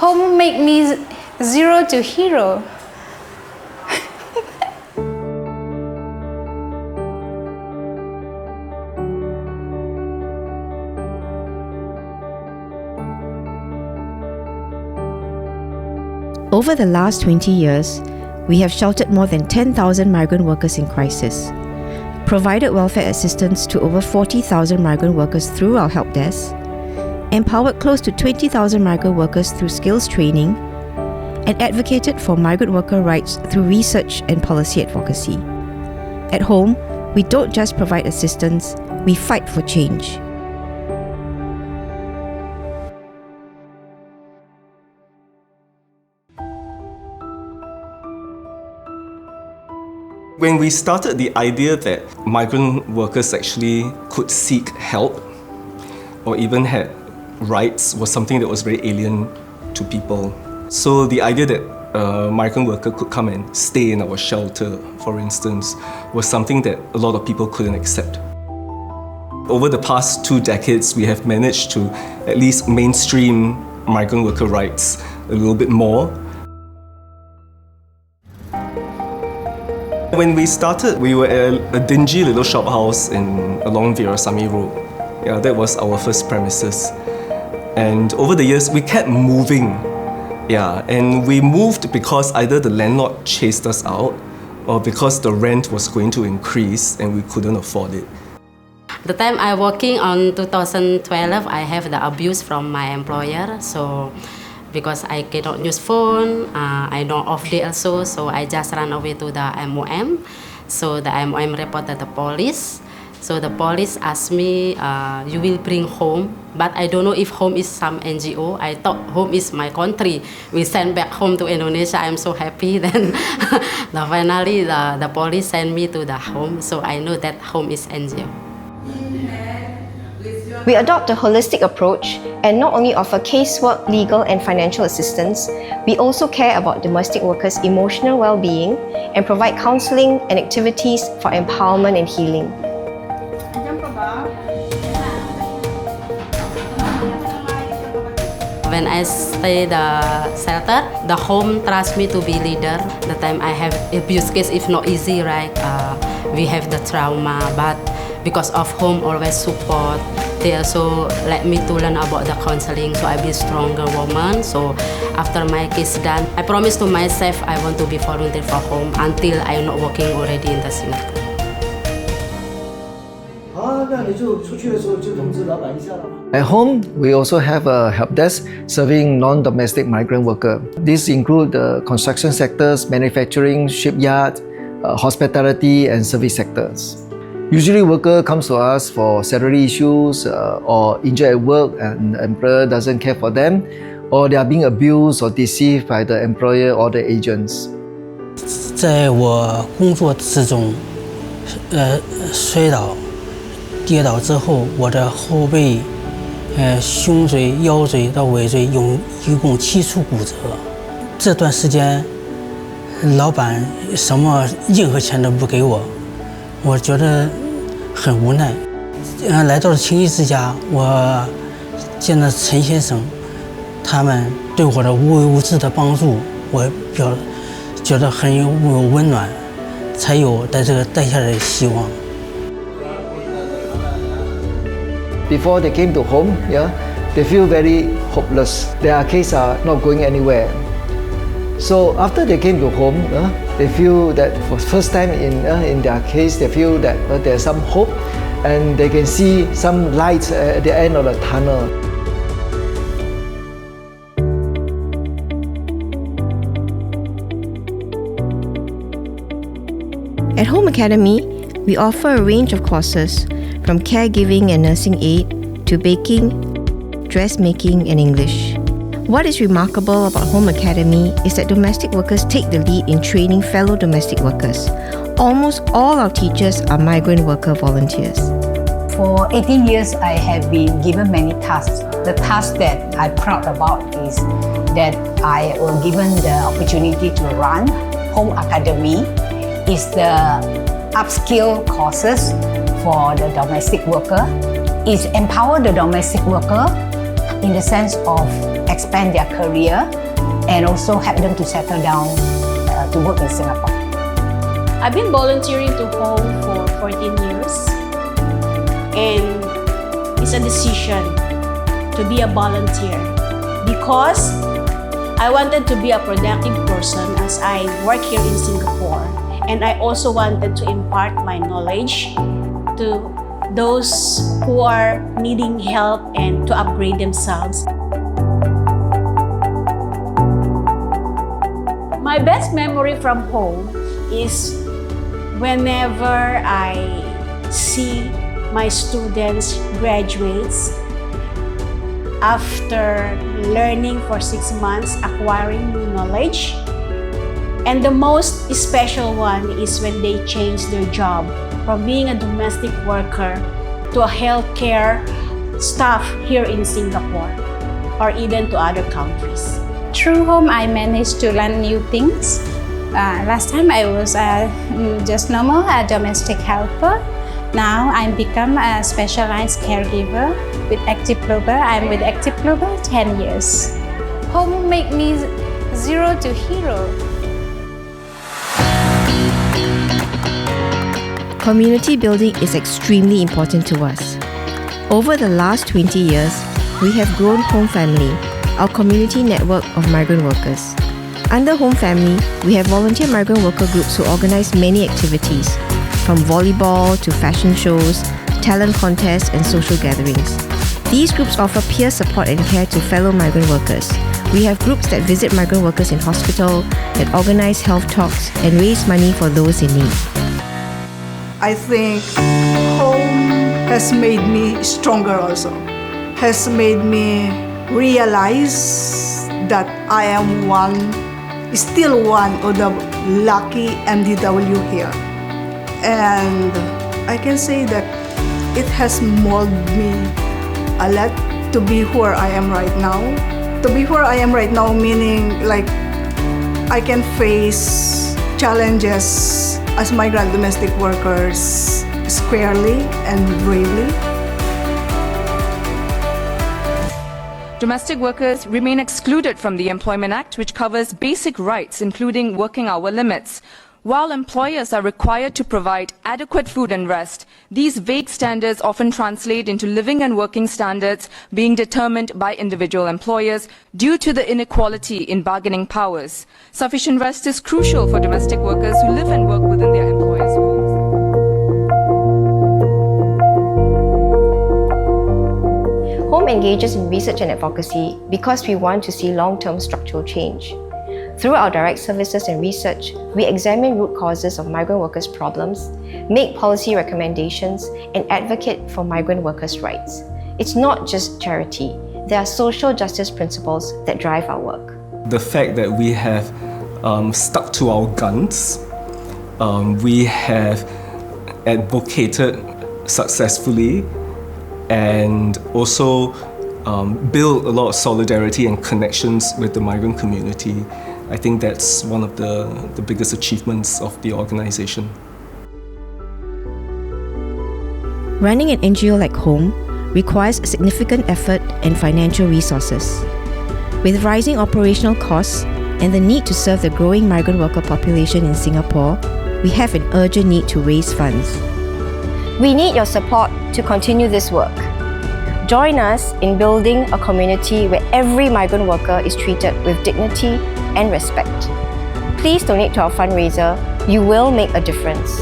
Home make me zero to hero. Over the last 20 years, we have sheltered more than 10,000 migrant workers in crisis, provided welfare assistance to over 40,000 migrant workers through our help desk, empowered close to 20,000 migrant workers through skills training, and advocated for migrant worker rights through research and policy advocacy. At home, we don't just provide assistance, we fight for change. When we started, the idea that migrant workers actually could seek help or even had rights was something that was very alien to people. So the idea that a migrant worker could come and stay in our shelter, for instance, was something that a lot of people couldn't accept. Over the past 2 decades, we have managed to at least mainstream migrant worker rights a little bit more. When we started, we were at a dingy little shop house along Veerasamy Road. Yeah, that was our first premises. And over the years, we kept moving. Yeah, and we moved because either the landlord chased us out or because the rent was going to increase and we couldn't afford it. The time I working on 2012, I have the abuse from my employer. So because I cannot use phone, I don't off day also, so I just ran away to the MOM. So the MOM reported the police. So the police asked me, you will bring home, but I don't know if home is some NGO. I thought home is my country. We sent back home to Indonesia. I'm so happy. Then finally the police sent me to the home, so I know that home is NGO. We adopt a holistic approach and not only offer casework, legal and financial assistance, we also care about domestic workers' emotional well-being and provide counselling and activities for empowerment and healing. When I stay the shelter, the home trusts me to be leader. The time I have abuse case, if not easy, right? We have the trauma, but because of home always support, they also let me to learn about the counseling, so I be stronger woman. So after my case done, I promise to myself I want to be volunteer for home until I'm not working already in the Singapore. At home, we also have a help desk serving non-domestic migrant workers. These include the construction sectors, manufacturing, shipyard, hospitality and service sectors. Usually worker comes to us for salary issues or injured at work and the employer doesn't care for them, or they are being abused or deceived by the employer or the agents. 在我工作之中，摔倒、跌倒之后，我的后背、胸椎、腰椎到尾椎一共7处骨折。这段时间，老板什么任何钱都不给我，我觉得很无奈。来到了情谊之家，我见到陈先生，他们对我的无微不至的帮助，我觉得很有温暖，才有在这个待下来的希望。Before they came to home, they feel very hopeless. Their case are not going anywhere. So after they came to home, they feel that for the first time in their case, they feel that there's some hope and they can see some light at the end of the tunnel. At Home Academy, we offer a range of courses from caregiving and nursing aid to baking, dressmaking and English. What is remarkable about Home Academy is that domestic workers take the lead in training fellow domestic workers. Almost all our teachers are migrant worker volunteers. For 18 years, I have been given many tasks. The task that I'm proud about is that I was given the opportunity to run Home Academy. It's the upskill courses for the domestic worker. It's empower the domestic worker in the sense of expand their career and also help them to settle down to work in Singapore. I've been volunteering to home for 14 years, and it's a decision to be a volunteer because I wanted to be a productive person as I work here in Singapore, and I also wanted to impart my knowledge to those who are needing help and to upgrade themselves. My best memory from home is whenever I see my students graduates after learning for 6 months, acquiring new knowledge. And the most special one is when they change their job from being a domestic worker to a healthcare staff here in Singapore or even to other countries. Through home, I managed to learn new things. Last time I was just normal domestic helper. Now I'm become a specialized caregiver with Active Global. I'm with Active Global 10 years. Home make me zero to hero. Community building is extremely important to us. Over the last 20 years, we have grown Home Family, our community network of migrant workers. Under Home Family, we have volunteer migrant worker groups who organize many activities, from volleyball to fashion shows, talent contests, and social gatherings. These groups offer peer support and care to fellow migrant workers. We have groups that visit migrant workers in hospital, that organize health talks, and raise money for those in need. I think home has made me stronger also, has made me realize that I am still one of the lucky MDW here. And I can say that it has molded me a lot to be where I am right now. To be where I am right now meaning like I can face challenges as migrant domestic workers squarely and bravely. Domestic workers remain excluded from the Employment Act, which covers basic rights, including working hour limits. While employers are required to provide adequate food and rest, these vague standards often translate into living and working standards being determined by individual employers due to the inequality in bargaining powers. Sufficient rest is crucial for domestic workers who live and work within their employers' homes. Home engages in research and advocacy because we want to see long-term structural change. Through our direct services and research, we examine root causes of migrant workers' problems, make policy recommendations, and advocate for migrant workers' rights. It's not just charity. There are social justice principles that drive our work. The fact that we have stuck to our guns, we have advocated successfully, and also build a lot of solidarity and connections with the migrant community. I think that's one of the biggest achievements of the organization. Running an NGO like Home requires significant effort and financial resources. With rising operational costs and the need to serve the growing migrant worker population in Singapore, we have an urgent need to raise funds. We need your support to continue this work. Join us in building a community where every migrant worker is treated with dignity and respect. Please donate to our fundraiser. You will make a difference.